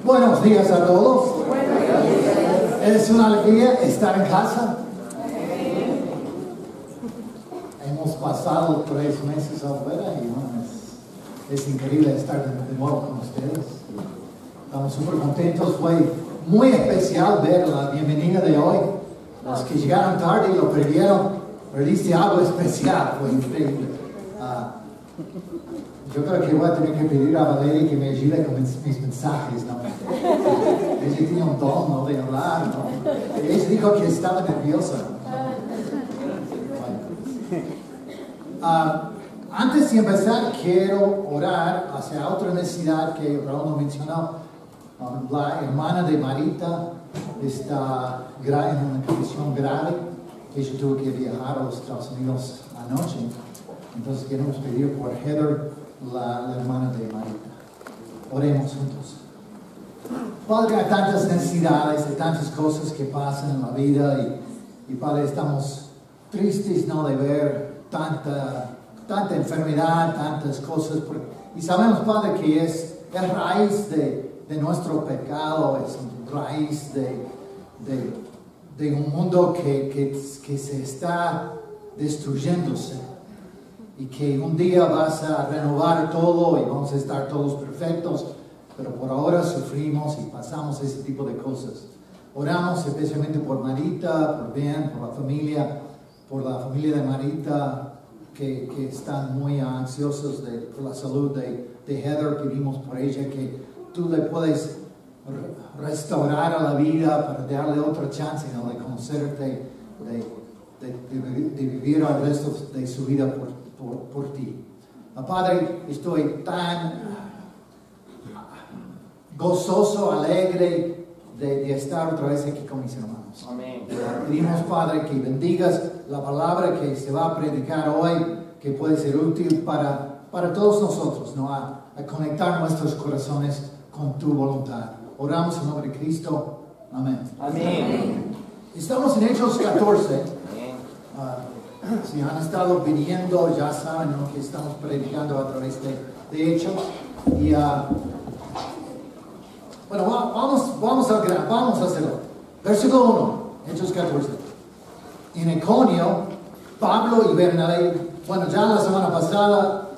Buenos días a todos. Es una alegría estar en casa. Hemos pasado 3 meses afuera y bueno, es increíble estar de nuevo con ustedes. Estamos súper contentos. Fue muy especial ver la bienvenida de hoy. Los que llegaron tarde y lo perdiste algo especial. Fue increíble. Yo creo que voy a tener que pedir a Valeria que me ayude con mis mensajes, ¿no? Ella tiene un don, ¿no?, de hablar, ¿no? Ella dijo que estaba nerviosa. Antes de empezar, quiero orar hacia otra necesidad que Raúl mencionó. La hermana de Marita está en una condición grave. Ella tuvo que viajar a los Estados Unidos anoche. Entonces queremos pedir por Heather, la hermana de Marita. Oremos juntos. Padre, hay tantas necesidades, hay tantas cosas que pasan en la vida y Padre, estamos tristes, ¿no?, de ver tanta enfermedad, tantas cosas. Y sabemos, Padre, que es raíz de nuestro pecado, es raíz de un mundo que se está destruyéndose. Y que un día vas a renovar todo y vamos a estar todos perfectos, pero por ahora sufrimos y pasamos ese tipo de cosas. Oramos especialmente por Marita, por Ben, por la familia de Marita, que están muy ansiosos por la salud de Heather. Pedimos por ella que tú le puedes restaurar a la vida para darle otra chance, ¿no?, de conocerte, de vivir el resto de su vida por ti. Padre, estoy tan gozoso, alegre de estar otra vez aquí con mis hermanos. Amén. Pedimos, Padre, que bendigas la palabra que se va a predicar hoy, que puede ser útil para todos nosotros, ¿no?, a conectar nuestros corazones con tu voluntad. Oramos en nombre de Cristo. Amén. Amén. Estamos en Hechos 14. Si han estado viniendo, ya saben, ¿no?, que estamos predicando a través de Hechos. Y bueno, vamos a hacerlo. Versículo 1, Hechos 14. En Iconio, Pablo y Bernabé, bueno, ya la semana pasada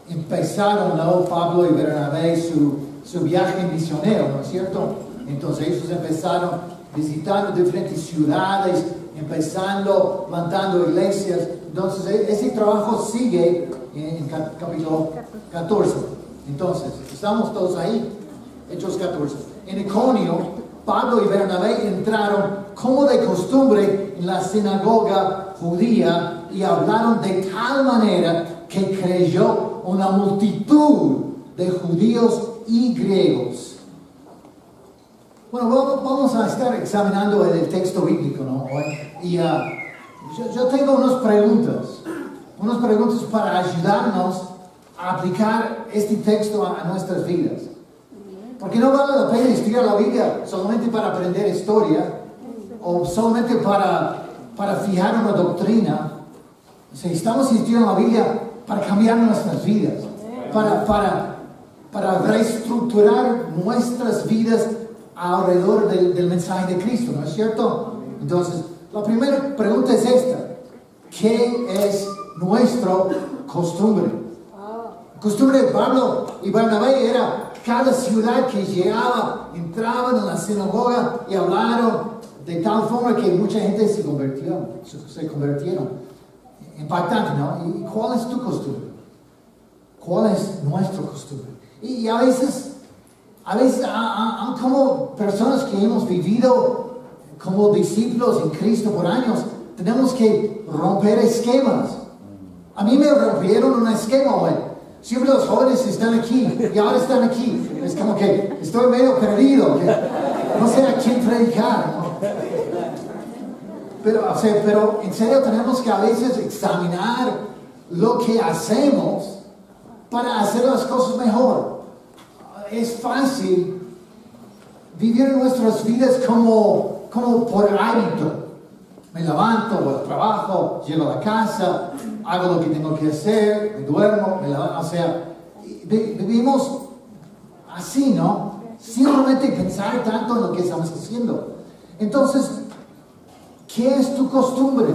empezaron, ¿no?, Pablo y Bernabé su viaje misionero, ¿no es cierto? Entonces ellos empezaron visitando diferentes ciudades, empezando, plantando iglesias. Entonces ese trabajo sigue en capítulo 14. Entonces, estamos todos ahí, Hechos 14. En Iconio, Pablo y Bernabé entraron como de costumbre en la sinagoga judía y hablaron de tal manera que creyó una multitud de judíos y griegos. Bueno, vamos a estar examinando el texto bíblico, ¿no?, hoy. Y yo tengo unas preguntas para ayudarnos a aplicar este texto a nuestras vidas. Porque no vale la pena estudiar la Biblia solamente para aprender historia o solamente para fijar una doctrina. O sea, estamos estudiando la Biblia para cambiar nuestras vidas, para reestructurar nuestras vidas alrededor del mensaje de Cristo, ¿no es cierto? Entonces, la primera pregunta es esta: ¿qué es nuestra costumbre? La costumbre de Pablo y Bernabé era cada ciudad que llegaba, entraban en la sinagoga y hablaron de tal forma que mucha gente se convirtieron. Impactante, ¿no? ¿Y cuál es tu costumbre? ¿Cuál es nuestra costumbre? Y a veces como personas que hemos vivido como discípulos en Cristo por años, tenemos que romper esquemas. A mí me rompieron un esquema hoy. Siempre los jóvenes están aquí y ahora están aquí. Es como que estoy medio perdido, que no sé a quién predicar, ¿no? Pero en serio tenemos que a veces examinar lo que hacemos para hacer las cosas mejor. Es fácil vivir nuestras vidas como por hábito. Me levanto, voy al trabajo, llego a la casa, hago lo que tengo que hacer, me duermo, me levanto. O sea, vivimos así, ¿no? simplemente pensar tanto en lo que estamos haciendo. Entonces, ¿qué es tu costumbre?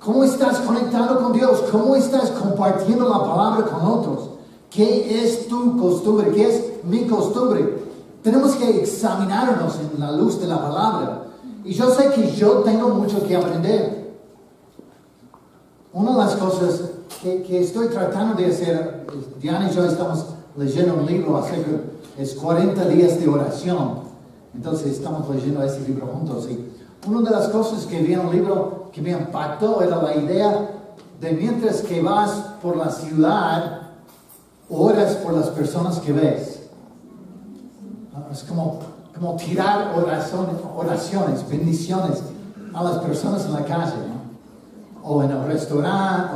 ¿Cómo estás conectado con Dios? ¿Cómo estás compartiendo la palabra con otros? ¿Qué es tu costumbre? ¿Qué es mi costumbre? Tenemos que examinarnos en la luz de la palabra. Y yo sé que yo tengo mucho que aprender. Una de las cosas que estoy tratando de hacer, Diana y yo estamos leyendo un libro acerca de 40 días de oración. Entonces estamos leyendo ese libro juntos. Y una de las cosas que vi en el libro que me impactó era la idea de mientras que vas por la ciudad, oras por las personas que ves. Es como tirar oraciones, bendiciones a las personas en la calle, ¿no? O en el restaurante,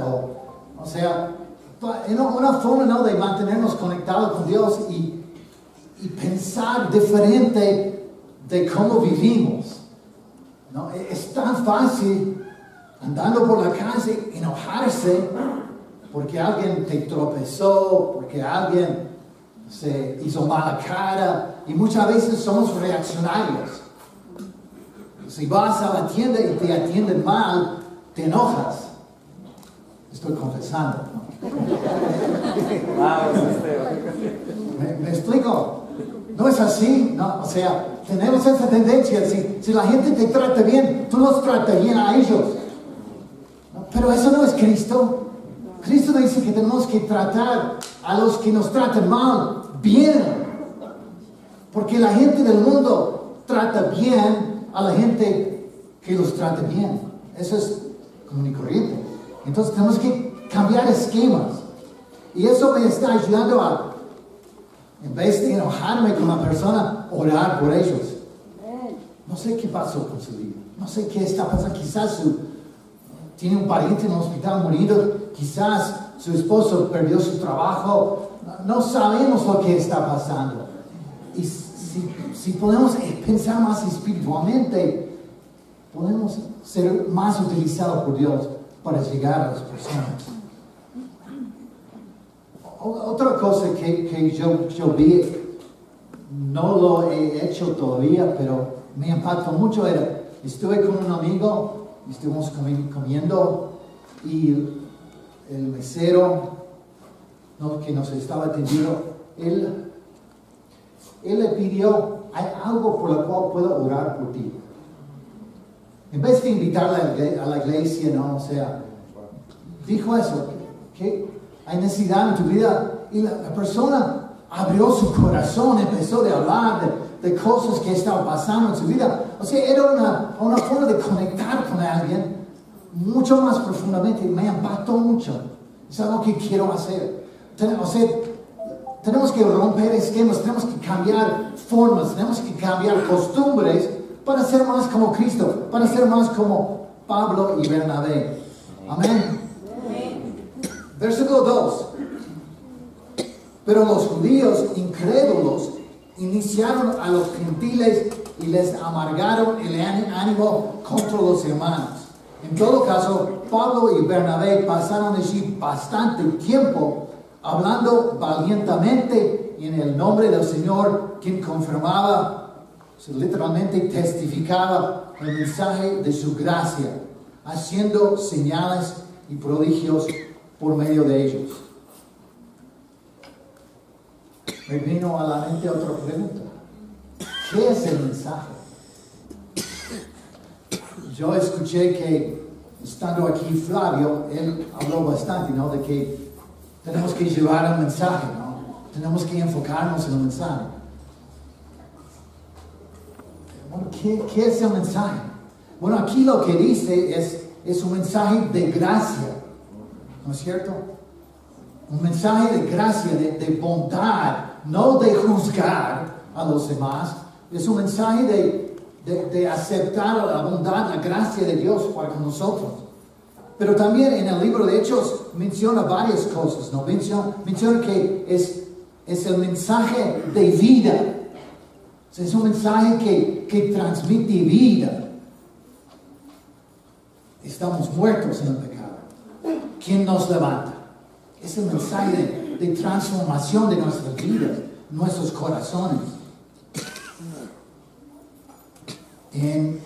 o sea, una forma, ¿no?, de mantenernos conectados con Dios y pensar diferente de cómo vivimos, ¿no? Es tan fácil andando por la calle enojarse porque alguien te tropezó, porque alguien se hizo mala cara, y muchas veces somos reaccionarios. Si vas a la tienda y te atienden mal, te enojas. Estoy confesando, ¿no? ¿Me explico? No es así, ¿no? O sea, tenemos esa tendencia. Si la gente te trata bien, tú los tratas bien a ellos, ¿no? Pero eso no es Cristo. Cristo dice que tenemos que tratar a los que nos tratan mal bien, porque la gente del mundo trata bien a la gente que los trata bien. Eso es común y corriente. Entonces tenemos que cambiar esquemas, y eso me está ayudando a, en vez de enojarme con la persona, orar por ellos. No sé qué pasó con su vida, no sé qué está pasando. Quizás tiene un pariente en el hospital morido, quizás su esposo perdió su trabajo. No sabemos lo que está pasando. Y si podemos pensar más espiritualmente, podemos ser más utilizados por Dios para llegar a las personas. Otra cosa que yo vi, no lo he hecho todavía, pero me impactó mucho, era, estuve con un amigo, estuvimos comiendo, y el mesero, ¿no?, que nos estaba atendiendo, él le pidió, hay algo por lo cual puedo orar por ti. En vez de invitarle a la iglesia, ¿no? O sea, dijo eso, que hay necesidad en tu vida. Y la persona abrió su corazón, empezó a hablar de cosas que estaban pasando en su vida. O sea, era una forma de conectar con alguien mucho más profundamente. Me impactó mucho. Es algo que quiero hacer. O sea, tenemos que romper esquemas, tenemos que cambiar formas, tenemos que cambiar costumbres para ser más como Cristo, para ser más como Pablo y Bernabé. Amén. Versículo 2. Pero los judíos incrédulos iniciaron a los gentiles y les amargaron el ánimo contra los hermanos. En todo caso, Pablo y Bernabé pasaron allí bastante tiempo hablando valientemente en el nombre del Señor, quien confirmaba, literalmente testificaba el mensaje de su gracia, haciendo señales y prodigios por medio de ellos. Me vino a la mente otra pregunta. ¿Qué es el mensaje? Yo escuché que, estando aquí Flavio, él habló bastante, ¿no?, de que tenemos que llevar el mensaje, ¿no? Tenemos que enfocarnos en el mensaje. Bueno, ¿qué es el mensaje? Bueno, aquí lo que dice es un mensaje de gracia, ¿no es cierto? Un mensaje de gracia, de bondad, no de juzgar a los demás. Es un mensaje de aceptar la bondad, la gracia de Dios para con nosotros. Pero también en el libro de Hechos menciona varias cosas, ¿no? Menciona que es el mensaje de vida. O sea, es un mensaje que transmite vida. Estamos muertos en el pecado. ¿Quién nos levanta? Es el mensaje de transformación de nuestras vidas, nuestros corazones. En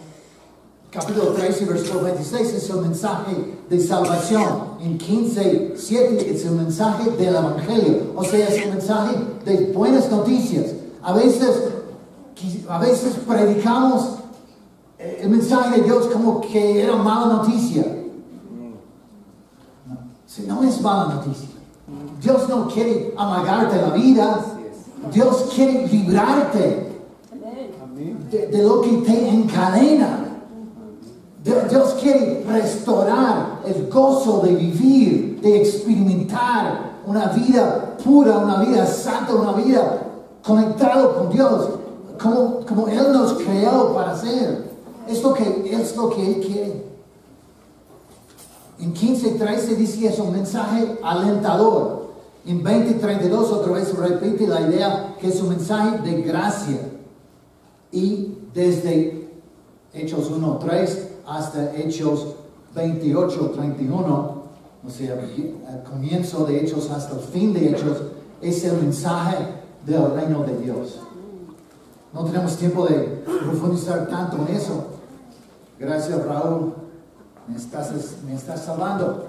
capítulo 13, versículo 26 es el mensaje de salvación. En 15:7 es el mensaje del Evangelio. O sea, es el mensaje de buenas noticias. A veces predicamos el mensaje de Dios como que era mala noticia. No es mala noticia. Dios no quiere amargarte la vida. Dios quiere librarte de lo que te encadena. Dios quiere restaurar el gozo de vivir, de experimentar una vida pura, una vida santa, una vida conectada con Dios, como Él nos creó para hacer. Es lo que Él quiere. En 15:13 dice que es un mensaje alentador. En 20:32 otra vez repite la idea que es un mensaje de gracia. Y desde Hechos 1:3 hasta Hechos 28:31, o sea, al comienzo de Hechos hasta el fin de Hechos, es el mensaje del reino de Dios. No tenemos tiempo de profundizar tanto en eso. Gracias, Raúl. Me estás salvando.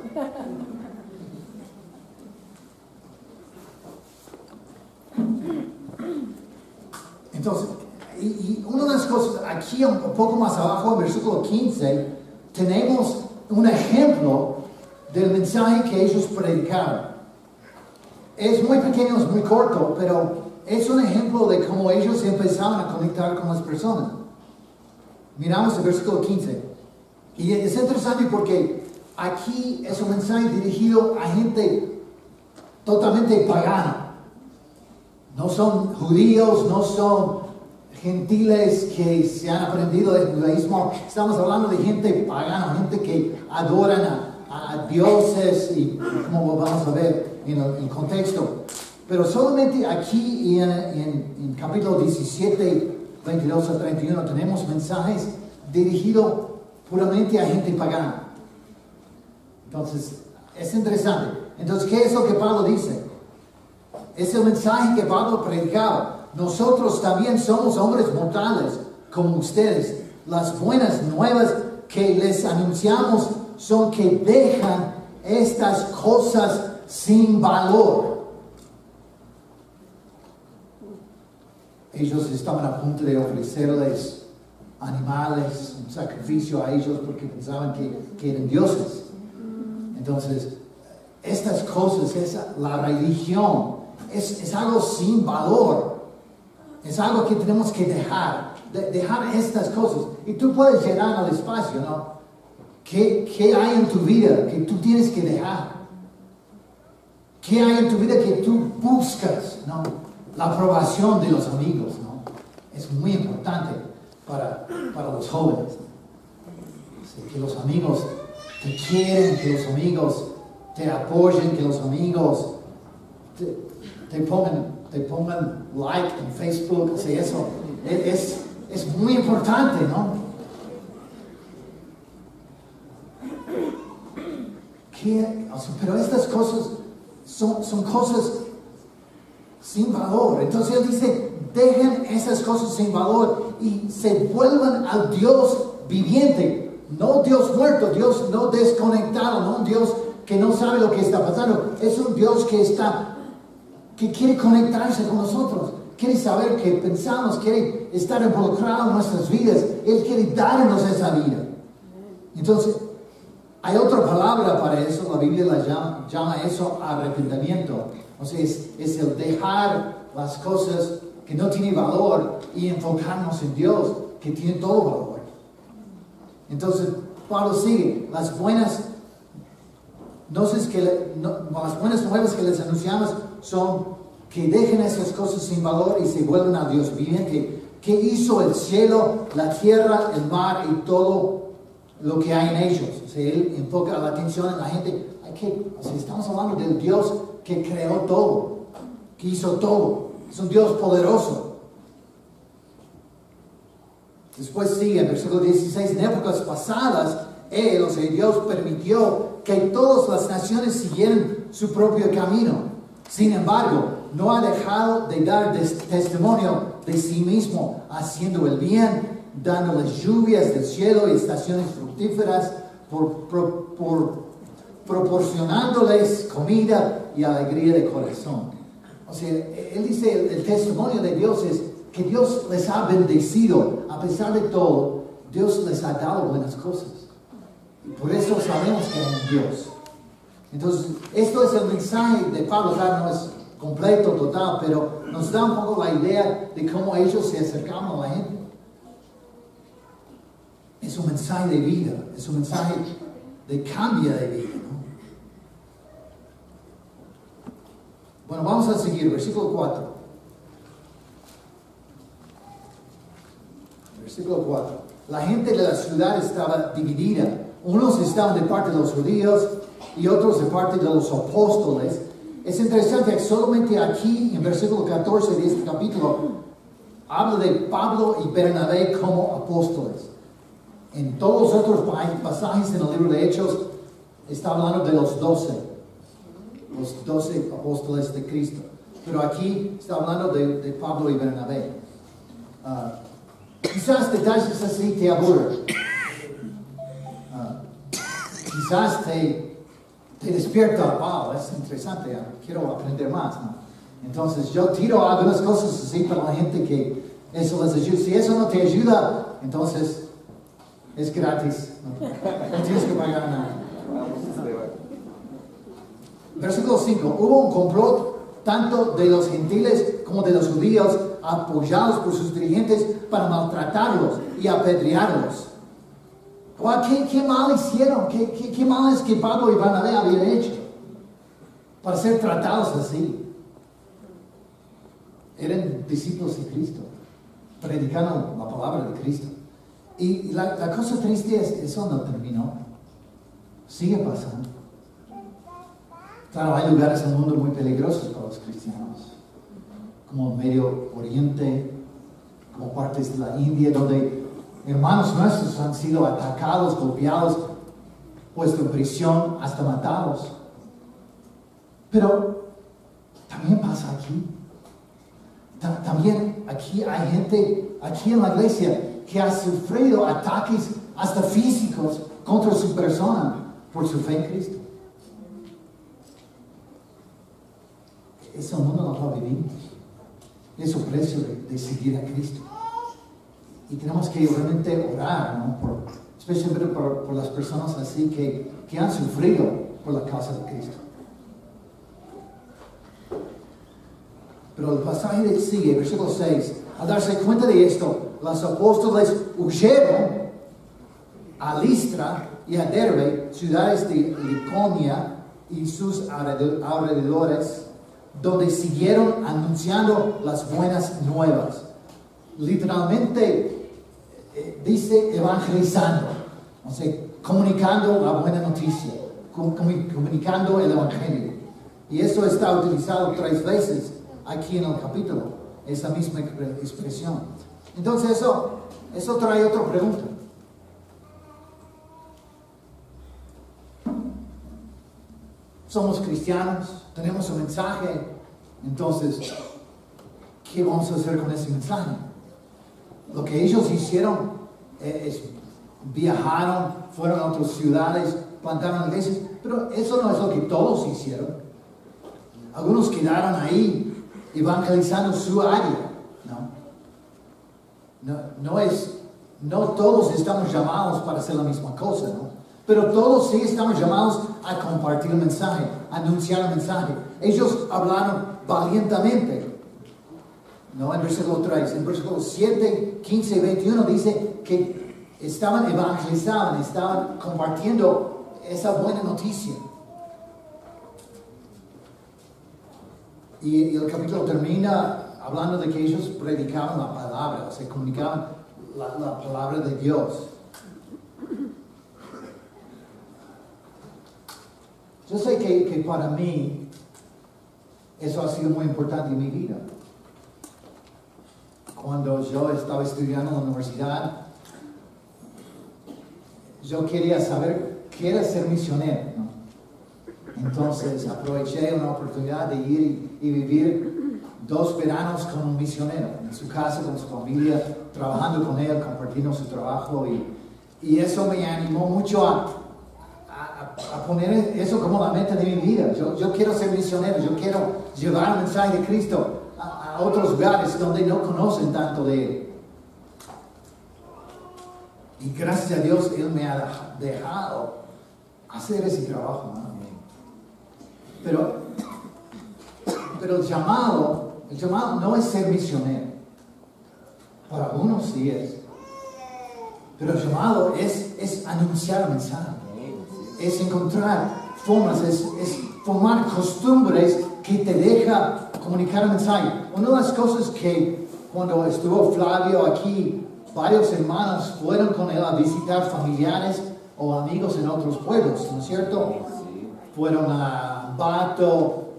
Entonces, y una de las cosas, aquí un poco más abajo, en versículo 15, tenemos un ejemplo del mensaje que ellos predicaron. Es muy pequeño, es muy corto, pero es un ejemplo de cómo ellos empezaban a conectar con las personas. Miramos el versículo 15. Y es interesante porque aquí es un mensaje dirigido a gente totalmente pagana. No son judíos, no son gentiles que se han aprendido del judaísmo. Estamos hablando de gente pagana, gente que adoran a dioses, y como vamos a ver en el contexto. Pero solamente aquí en capítulo 17, 22 a 31 tenemos mensajes dirigidos puramente a gente pagana. Entonces, es interesante. Entonces, ¿qué es lo que Pablo dice? Es el mensaje que Pablo predicaba. Nosotros también somos hombres mortales, como ustedes. Las buenas nuevas que les anunciamos son que dejan estas cosas sin valor. Ellos estaban a punto de ofrecerles animales, un sacrificio a ellos porque pensaban que eran dioses. Entonces, estas cosas, la religión, es algo sin valor. Es algo que tenemos que dejar estas cosas. Y tú puedes llenar al espacio, ¿no? ¿Qué hay en tu vida que tú tienes que dejar? ¿Qué hay en tu vida que tú buscas, ¿no? La aprobación de los amigos, ¿no? Es muy importante para los jóvenes. Que los amigos te quieren, que los amigos te apoyen, que los amigos te pongan like en Facebook. O sea, eso es muy importante, ¿no? Pero estas cosas son cosas sin valor. Entonces él dice, dejen esas cosas sin valor y se vuelvan al Dios viviente, no Dios muerto, Dios no desconectado, no un Dios que no sabe lo que está pasando. Es un Dios que quiere conectarse con nosotros, quiere saber qué pensamos, quiere estar involucrado en nuestras vidas. Él quiere darnos esa vida. Entonces, hay otra palabra para eso, la Biblia llama eso arrepentimiento. O sea, es el dejar las cosas que no tienen valor y enfocarnos en Dios, que tiene todo valor. Entonces, Pablo sigue, las buenas nuevas que les anunciamos son que dejen esas cosas sin valor y se vuelvan a Dios viviente, que hizo el cielo, la tierra, el mar y todo lo que hay en ellos. O sea, él enfoca la atención en la gente. Estamos hablando del Dios que creó todo, que hizo todo. Es un Dios poderoso. Después sigue en versículo 16, en épocas pasadas, Él, o sea, Dios permitió que todas las naciones siguieran su propio camino. Sin embargo, no ha dejado de dar testimonio de sí mismo, haciendo el bien, dándoles lluvias del cielo y estaciones fructíferas, proporcionándoles comida y alegría de corazón. O sea, él dice, el testimonio de Dios es que Dios les ha bendecido. A pesar de todo, Dios les ha dado buenas cosas. Y por eso sabemos que es Dios. Entonces, esto es el mensaje de Pablo. Claro, no es completo, total, pero nos da un poco la idea de cómo ellos se acercaban a la gente. Es un mensaje de vida, es un mensaje de cambio de vida, ¿no? Bueno, vamos a seguir, versículo 4. Versículo 4. La gente de la ciudad estaba dividida. Unos estaban de parte de los judíos y otros de parte de los apóstoles. Es interesante que solamente aquí, en versículo 14 de este capítulo, habla de Pablo y Bernabé como apóstoles. En todos los otros pasajes en el libro de Hechos, está hablando de los 12 apóstoles de Cristo. Pero aquí está hablando de Pablo y Bernabé. Quizás detalles así te aburren. Quizás te despierta, wow, es interesante, quiero aprender más, ¿no? Entonces yo tiro algunas cosas así para la gente que eso les ayuda. Si eso no te ayuda, entonces es gratis, no tienes que pagar nada. Versículo 5. Hubo un complot tanto de los gentiles como de los judíos, apoyados por sus dirigentes para maltratarlos y apedrearlos. ¿Qué mal hicieron? ¿Qué mal es que Pablo y Bernabé habían hecho para ser tratados así? Eran discípulos de Cristo, predicando la palabra de Cristo. Y la cosa triste es, eso no terminó. Sigue pasando. Claro, hay lugares en el mundo muy peligrosos para los cristianos, como el Medio Oriente, como partes de la India, donde hermanos nuestros han sido atacados, golpeados, puestos en prisión, hasta matados. Pero también pasa aquí. También aquí hay gente, aquí en la iglesia, que ha sufrido ataques hasta físicos contra su persona por su fe en Cristo. Ese mundo no lo vivimos. Es el precio de seguir a Cristo. Y tenemos que realmente orar, ¿no? Especialmente por las personas así que han sufrido por la causa de Cristo. Pero el pasaje sigue, versículo 6. Al darse cuenta de esto, los apóstoles huyeron a Listra y a Derbe, ciudades de Liconia y sus alrededores, donde siguieron anunciando las buenas nuevas. Literalmente dice evangelizando, o sea, comunicando la buena noticia, comunicando el evangelio. Y eso está utilizado 3 veces aquí en el capítulo, esa misma expresión. Entonces eso trae otra pregunta. Somos cristianos, tenemos un mensaje, entonces, ¿qué vamos a hacer con ese mensaje? Lo que ellos hicieron es viajaron, fueron a otras ciudades, plantaron iglesias, pero eso no es lo que todos hicieron. Algunos quedaron ahí evangelizando su área, no todos estamos llamados para hacer la misma cosa, ¿no? Pero todos sí estamos llamados a compartir el mensaje, a anunciar el mensaje. Ellos hablaron valientemente, ¿no? En versículo 3, en versículo 7, 15 y 21 dice que estaban evangelizando, estaban compartiendo esa buena noticia. Y el capítulo termina hablando de que ellos predicaban la palabra, o sea, comunicaban la palabra de Dios. Yo sé que para mí eso ha sido muy importante en mi vida. Cuando yo estaba estudiando en la universidad, yo quería saber qué era ser misionero, ¿no? Entonces aproveché una oportunidad de ir y vivir 2 veranos con un misionero en su casa, con su familia, trabajando con él, compartiendo su trabajo. Y eso me animó mucho a poner eso como la meta de mi vida. Yo quiero ser misionero, yo quiero llevar el mensaje de Cristo a otros lugares donde no conocen tanto de Él. Y gracias a Dios, Él me ha dejado hacer ese trabajo, ¿no? Pero el llamado no es ser misionero. Para algunos sí es. Pero el llamado es anunciar el mensaje. Es encontrar formas, es formar costumbres que te deja comunicar el mensaje. Una de las cosas que cuando estuvo Flavio aquí, varios hermanos fueron con él a visitar familiares o amigos en otros pueblos, ¿no es cierto? Fueron a Bato,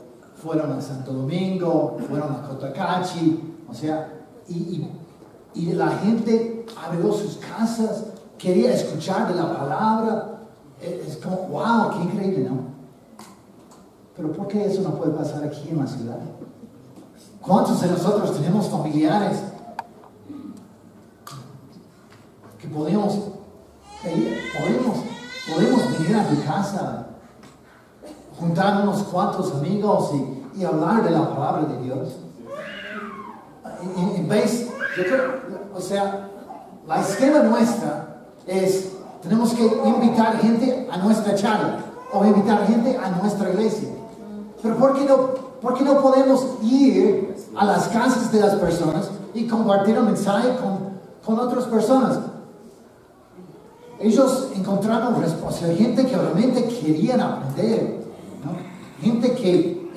fueron a Santo Domingo, fueron a Cotacachi, o sea, y la gente abrió sus casas, quería escuchar de la palabra. Es como, wow, qué increíble, ¿no? Pero ¿por qué eso no puede pasar aquí en la ciudad? ¿Cuántos de nosotros tenemos familiares que podemos venir a tu casa, juntar unos cuantos amigos y hablar de la palabra de Dios? En vez, yo creo, o sea, la esquema nuestra es, tenemos que invitar gente a nuestra charla o invitar gente a nuestra iglesia. Pero ¿por qué no podemos ir a las casas de las personas y compartir el mensaje con otras personas? Ellos encontraron respuesta, gente que realmente querían aprender, ¿no? Gente que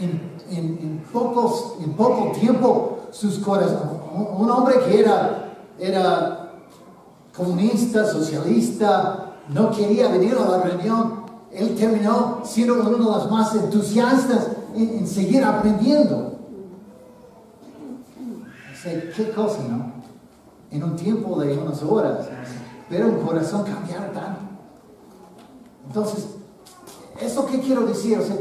en poco tiempo sus corazones, un hombre que era comunista, socialista, no quería venir a la reunión, él terminó siendo uno de los más entusiastas en seguir aprendiendo. O sea, qué cosa, ¿no? En un tiempo de unas horas, ver un corazón cambiar tanto. Entonces, ¿eso qué quiero decir? O sea,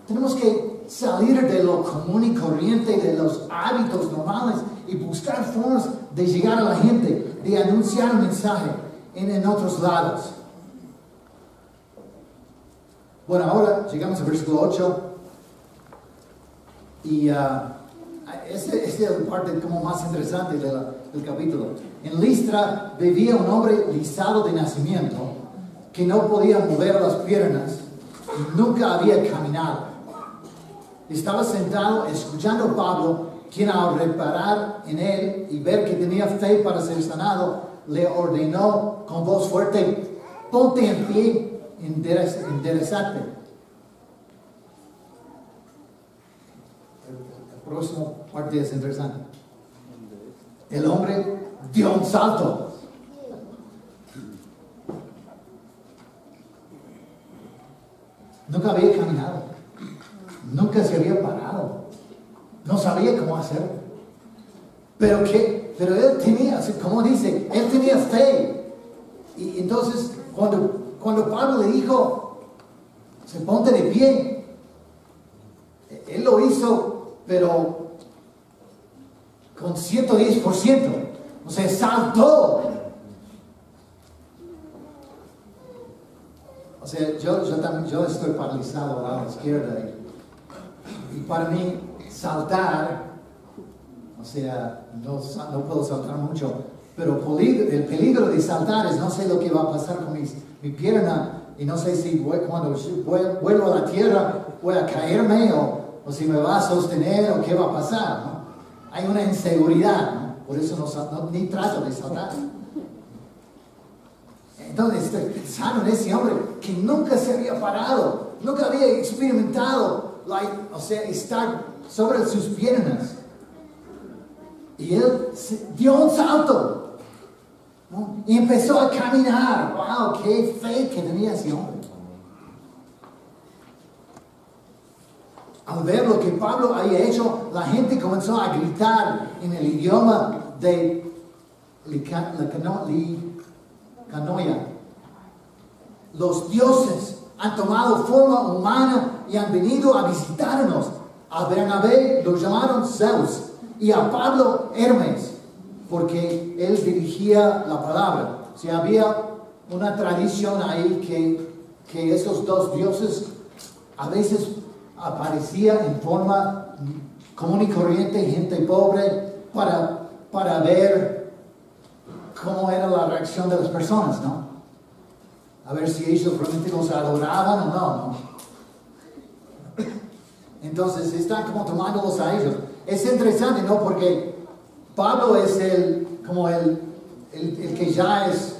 tenemos que salir de lo común y corriente, de los hábitos normales y buscar formas de llegar a la gente, de anunciar el mensaje en otros lados. Bueno, ahora llegamos al versículo 8 y esta es la parte como más interesante del capítulo. En Listra vivía un hombre lisado de nacimiento que no podía mover las piernas y nunca había caminado. Estaba sentado escuchando a Pablo, quien al reparar en él y ver que tenía fe para ser sanado, le ordenó con voz fuerte: ponte en pie, enderezate. La próxima parte es interesante. El hombre dio un salto. Nunca había caminado. Nunca se había parado. No sabía cómo hacerlo. Pero él tenía, como dice, él tenía fe. Y entonces, cuando Pablo le dijo, se ponte de pie, él lo hizo, pero con 110%. O sea, saltó. O sea, yo estoy paralizado a la izquierda. Y para mí, saltar, o sea, no puedo saltar mucho, pero el peligro de saltar es no sé lo que va a pasar con mi pierna y no sé si cuando vuelvo a la tierra voy a caerme o si me va a sostener o qué va a pasar, ¿no? Hay una inseguridad, ¿no? Por eso ni trato de saltar. Entonces estoy pensando en ese hombre que nunca se había parado, nunca había experimentado, o sea, estar sobre sus piernas. Y él dio un salto, ¿no? Y empezó a caminar. ¡Wow! ¡Qué fe que tenía ese hombre! Al ver lo que Pablo había hecho, la gente comenzó a gritar en el idioma de Licanoia. Los dioses han tomado forma humana y han venido a visitarnos. A Bernabé lo llamaron Zeus y a Pablo Hermes, porque él dirigía la palabra. O sea, había una tradición ahí que esos dos dioses a veces aparecían en forma común y corriente, gente pobre, para ver cómo era la reacción de las personas, ¿no? A ver si ellos realmente los adoraban o no. Entonces están como tomándolos a ellos. Es interesante, ¿no? Porque Pablo es el que ya es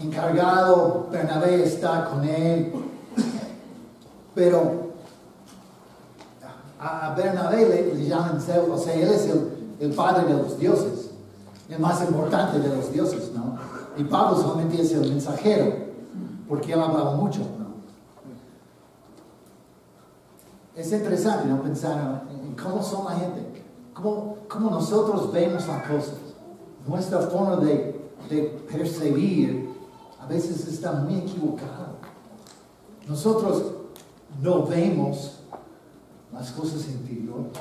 encargado, Bernabé está con él, pero a Bernabé le llaman Zeus, o sea, él es el padre de los dioses, el más importante de los dioses, ¿no? Y Pablo solamente es el mensajero, porque él hablaba mucho, ¿no? Es interesante, ¿no? Pensar en cómo son la gente, cómo nosotros vemos las cosas. Nuestra forma de percibir a veces está muy equivocada. Nosotros no vemos las cosas interiores,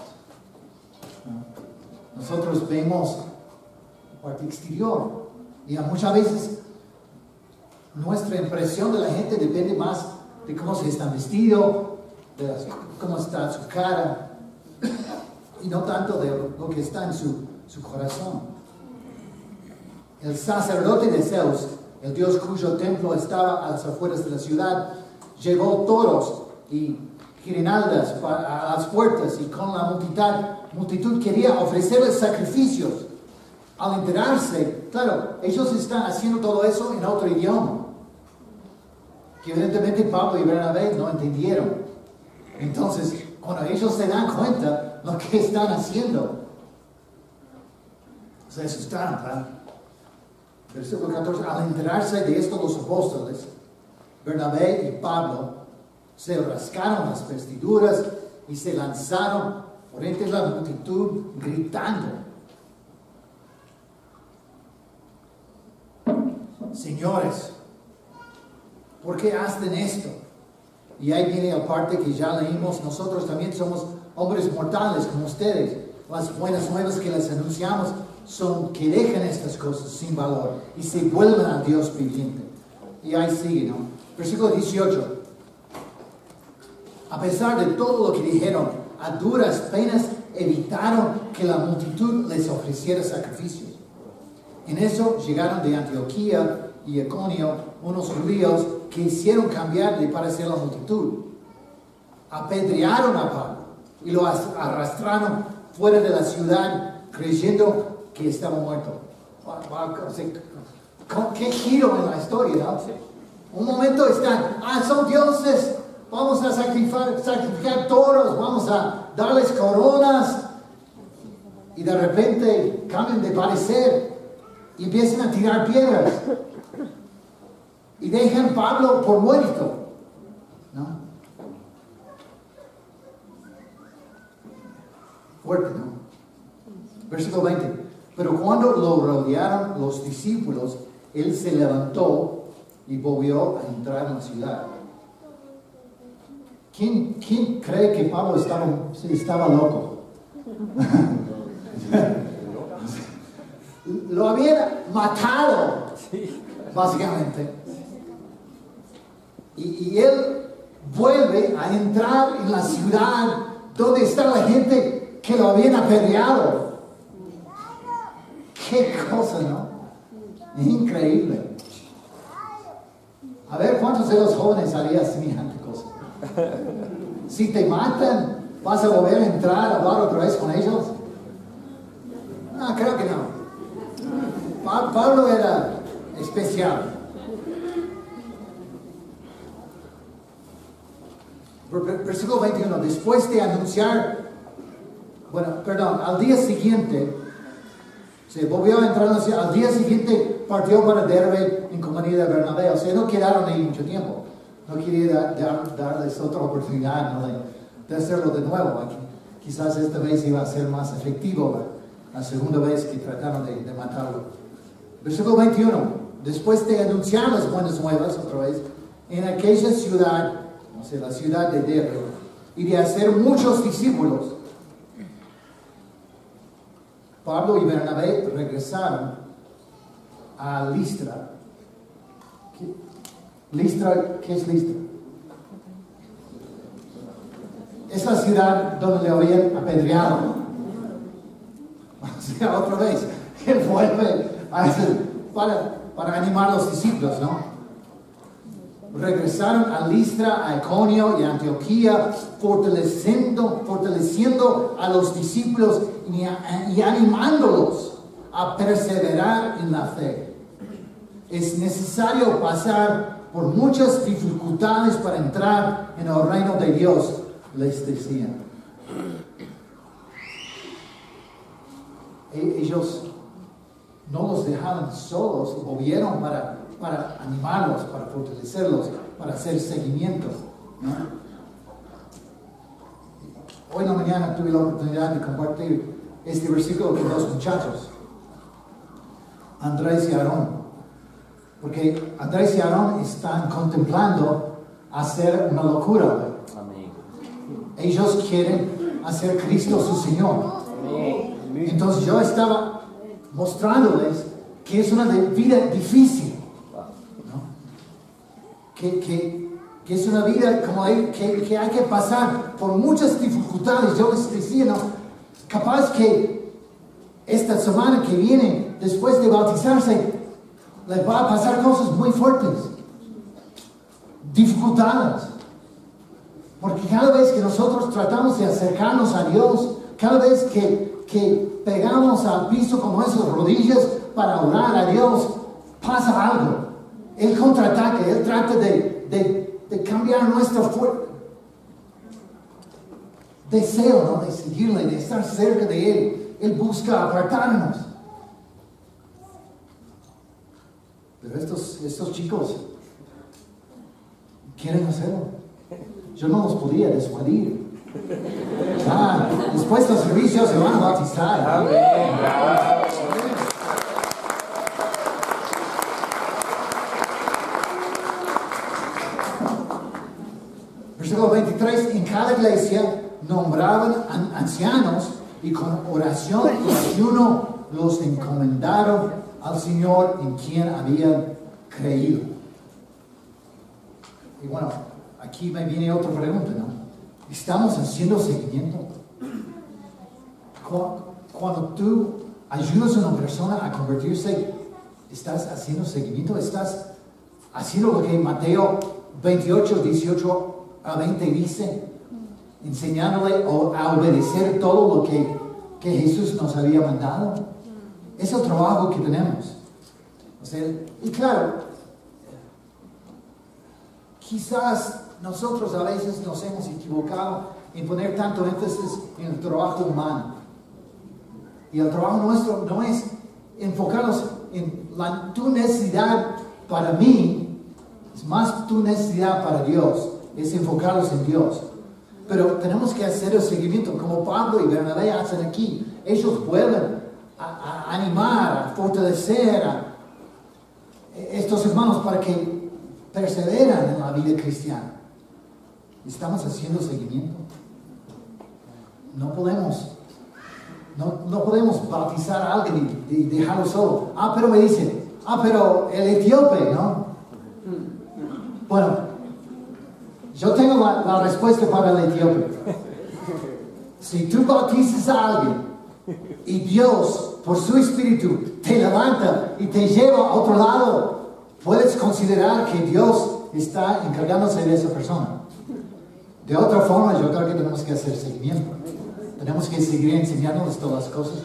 ¿no? Nosotros vemos la parte exterior. Y muchas veces nuestra impresión de la gente depende más de cómo se está vestido, de cómo está su cara, y no tanto de lo que está en su corazón. El sacerdote de Zeus, el dios cuyo templo estaba a las afueras de la ciudad, llevó toros y guirnaldas a las puertas, y con la multitud quería ofrecerles sacrificios. Al enterarse, claro, ellos están haciendo todo eso en otro idioma, que evidentemente Pablo y Bernabé no entendieron. Entonces, cuando ellos se dan cuenta de lo que están haciendo, se asustaron, ¿verdad? Versículo 14, al enterarse de esto los apóstoles, Bernabé y Pablo se rascaron las vestiduras y se lanzaron por entre la multitud gritando: Señores, ¿por qué hacen esto? Y ahí viene la parte que ya leímos. Nosotros también somos hombres mortales como ustedes. Las buenas nuevas que les anunciamos son que dejen estas cosas sin valor y se vuelvan a Dios viviente. Y ahí sigue, ¿no? Versículo 18. A pesar de todo lo que dijeron, a duras penas evitaron que la multitud les ofreciera sacrificios. En eso llegaron de Antioquía y Iconio unos judíos que hicieron cambiar de parecer la multitud. Apedrearon a Pablo y lo arrastraron fuera de la ciudad creyendo que estaba muerto. ¿Qué giro en la historia, ¿no? Un momento están, son dioses, vamos a sacrificar toros, vamos a darles coronas, y de repente cambian de parecer y empiezan a tirar piedras y dejan a Pablo por muerto, ¿no? Fuerte, ¿no? Versículo 20. Pero cuando lo rodearon los discípulos, él se levantó y volvió a entrar en la ciudad. ¿Quién cree que Pablo estaba loco? Lo habían matado, básicamente. Y él vuelve a entrar en la ciudad donde está la gente que lo habían apedreado. Qué cosa, ¿no? Increíble. A ver, ¿cuántos de los jóvenes harían semejante cosa? Si te matan, ¿vas a volver a entrar a hablar otra vez con ellos? No, creo que no. Pablo era especial. Versículo 21. Después de anunciar, al día siguiente, se volvió a entrar en la ciudad. Al día siguiente partió para Derbe en compañía de Bernabé. O sea, no quedaron ahí mucho tiempo. No quería darles otra oportunidad, ¿no? de hacerlo de nuevo. Quizás esta vez iba a ser más efectivo la segunda vez que trataron de matarlo. Versículo 21. Después de anunciar las buenas nuevas otra vez en aquella ciudad, o sea, la ciudad de Derbe, y de hacer muchos discípulos. Pablo y Bernabé regresaron a Listra. Listra, ¿qué es Listra? Es la ciudad donde le habían apedreado. O sea, otra vez, él vuelve para animar a los discípulos, ¿no? Regresaron a Listra, a Iconio y a Antioquía, fortaleciendo a los discípulos y animándolos a perseverar en la fe. Es necesario pasar por muchas dificultades para entrar en el reino de Dios, les decían. Ellos no los dejaban solos, volvieron para animarlos, para fortalecerlos, para hacer seguimiento, ¿no? Hoy en la mañana tuve la oportunidad de compartir este versículo con dos muchachos, Andrés y Aarón, porque Andrés y Aarón están contemplando hacer una locura. Amén. Ellos quieren hacer Cristo su Señor. Amén. Entonces yo estaba mostrándoles que es una vida difícil, ¿no? Que es una vida como que hay que pasar por muchas dificultades. Yo les decía, ¿no? Capaz que esta semana que viene, después de bautizarse, les va a pasar cosas muy fuertes, dificultades. Porque cada vez que nosotros tratamos de acercarnos a Dios, cada vez que pegamos al piso con nuestras rodillas para orar a Dios, pasa algo. Él contraataca, Él trata de cambiar nuestro deseo, ¿no? De seguirle, de estar cerca de Él. Él busca apartarnos. Pero estos chicos quieren hacerlo. Yo no los podía despedir. Después del servicio se van a bautizar. Amén. Versículo 23. En cada iglesia nombraban ancianos y con oración y ayuno los encomendaron al Señor en quien habían creído. Y bueno, aquí me viene otra pregunta, ¿no? ¿Estamos haciendo seguimiento? Cuando tú ayudas a una persona a convertirse, ¿estás haciendo seguimiento? ¿Estás haciendo lo que Mateo 28, 18 a 20 dice? Enseñándole a obedecer todo lo que Jesús nos había mandado. Es el trabajo que tenemos. O sea, y claro, quizás nosotros a veces nos hemos equivocado en poner tanto énfasis en el trabajo humano. Y el trabajo nuestro no es enfocarnos en tu necesidad para mí, es más tu necesidad para Dios, es enfocarnos en Dios. Pero tenemos que hacer el seguimiento, como Pablo y Bernabé hacen aquí. Ellos vuelven a animar, a fortalecer a estos hermanos para que perseveran en la vida cristiana. ¿Estamos haciendo seguimiento? No podemos bautizar a alguien y dejarlo solo. Pero me dicen, pero el etíope, ¿no? Bueno, yo tengo la respuesta para el etíope. Si tú bautizas a alguien y Dios, por su espíritu, te levanta y te lleva a otro lado, puedes considerar que Dios está encargándose de esa persona. De otra forma, yo creo que tenemos que hacer seguimiento. Tenemos que seguir enseñándoles todas las cosas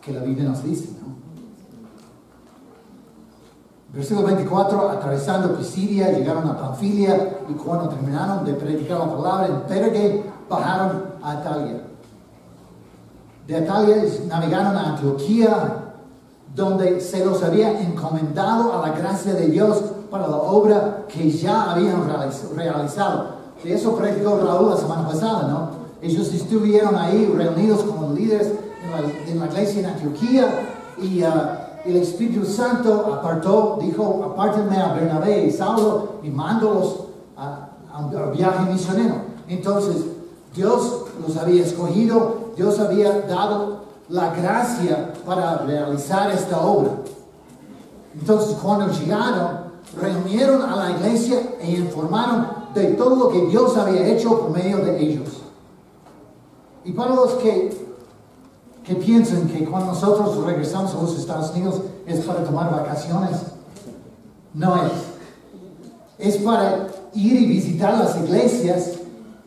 que la Biblia nos dice, ¿no? Versículo 24, atravesando Pisidia, llegaron a Panfilia y cuando terminaron de predicar la palabra en Perge, bajaron a Atalia. De Atalia navegaron a Antioquía, donde se los había encomendado a la gracia de Dios para la obra que ya habían realizado. De eso predicó Raúl la semana pasada, ¿no? Ellos estuvieron ahí reunidos con los líderes en la iglesia en Antioquía y el Espíritu Santo apártenme a Bernabé y Saulo y mándolos a un viaje misionero. Entonces, Dios los había escogido, Dios había dado la gracia para realizar esta obra. Entonces, cuando llegaron, reunieron a la iglesia e informaron de todo lo que Dios había hecho por medio de ellos. Y para los que piensan que cuando nosotros regresamos a los Estados Unidos es para tomar vacaciones, no es. Es para ir y visitar las iglesias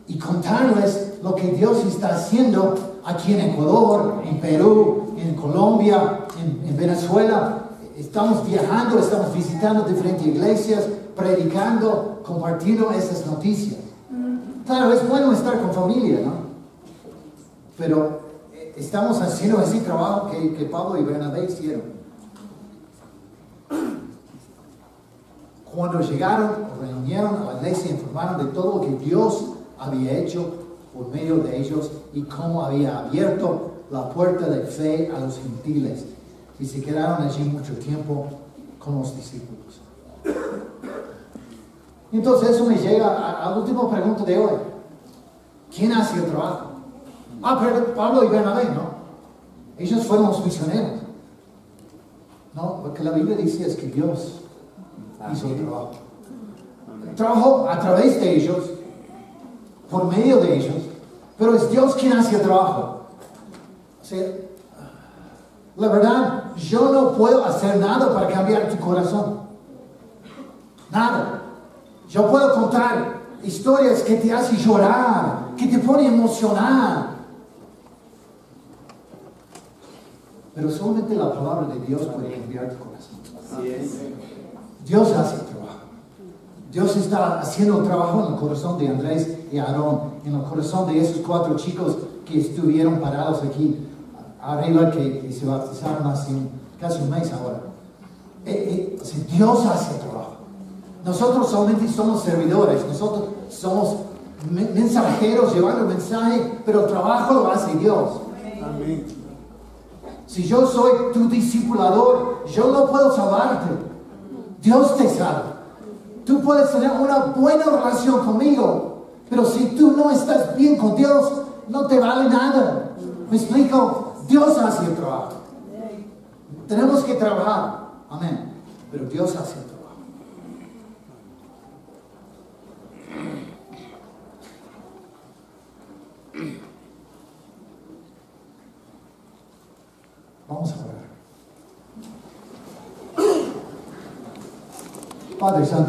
y contarles lo que Dios está haciendo aquí en Ecuador, en Perú, en Colombia, en Venezuela. Estamos viajando, estamos visitando diferentes iglesias, predicando, compartiendo esas noticias. Claro, es bueno estar con familia, ¿no? Pero estamos haciendo ese trabajo que Pablo y Bernabé hicieron. Cuando llegaron, reunieron a la iglesia, informaron de todo lo que Dios había hecho por medio de ellos y cómo había abierto la puerta de fe a los gentiles. Y se quedaron allí mucho tiempo con los discípulos. Entonces eso me llega a la última pregunta de hoy. ¿Quién hace el trabajo? Pero Pablo y Bernabé, ¿no? Ellos fueron los misioneros. No, lo que la Biblia dice es que Dios hizo el trabajo. Trabajó a través de ellos, por medio de ellos, pero es Dios quien hace el trabajo. O sea, la verdad, yo no puedo hacer nada para cambiar tu corazón. Nada. Yo puedo contar historias que te hacen llorar, que te ponen emocionar. Pero solamente la palabra de Dios puede cambiar tu corazón. Así es. Dios hace el trabajo. Dios está haciendo el trabajo en el corazón de Andrés y Aarón, en el corazón de esos 4 chicos que estuvieron parados aquí arriba, que se bautizaron hace casi un mes ahora. Dios hace el trabajo. Nosotros solamente somos servidores, nosotros somos mensajeros llevando el mensaje, pero el trabajo lo hace Dios. Amén. Si yo soy tu discipulador, yo no puedo salvarte. Dios te salva. Tú puedes tener una buena relación conmigo, pero si tú no estás bien con Dios, no te vale nada. ¿Me explico? Dios hace el trabajo. Tenemos que trabajar. Amén. Pero Dios hace el trabajo. Vamos a orar. Padre Santo.